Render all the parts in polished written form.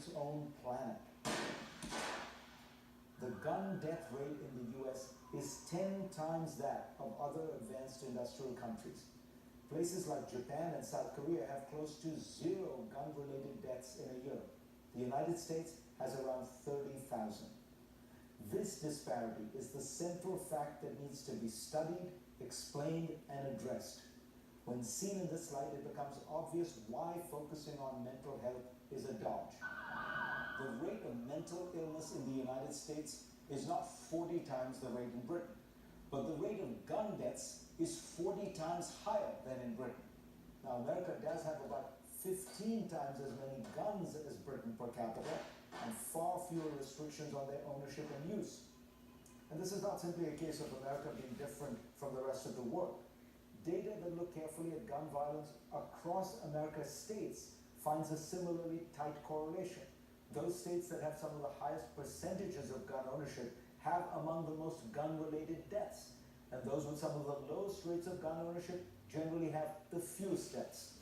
its own planet. The gun death rate in the US is 10 times that of other advanced industrial countries. Places like Japan and South Korea have close to 0 gun-related deaths in a year. The United States has around 30,000. This disparity is the central fact that needs to be studied, explained, and addressed. When seen in this light, it becomes obvious why focusing on mental health is a dodge. The rate of mental illness in the United States is not 40 times the rate in Britain, but the rate of gun deaths is 40 times higher than in Britain. Now, America does have about 15 times as many guns as Britain per capita, and far fewer restrictions on their ownership and use. And this is not simply a case of America being different from the rest of the world. Data that look carefully at gun violence across America's states finds a similarly tight correlation. Those states that have some of the highest percentages of gun ownership have among the most gun-related deaths. And those with some of the lowest rates of gun ownership generally have the fewest deaths.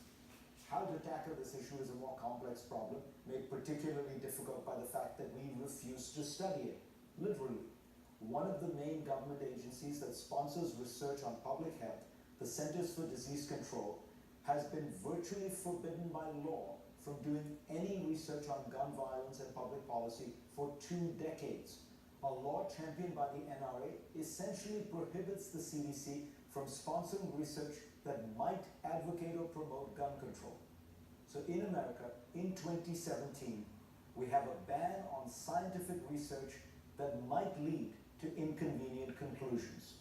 How to tackle this issue is a more complex problem, made particularly difficult by the fact that we refuse to study it. Literally, one of the main government agencies that sponsors research on public health, the Centers for Disease Control, has been virtually forbidden by law from doing any research on gun violence and public policy for 2 decades. A law championed by the NRA essentially prohibits the CDC from sponsoring research that might advocate or promote gun control. So in America, in 2017, we have a ban on scientific research that might lead to inconvenient conclusions.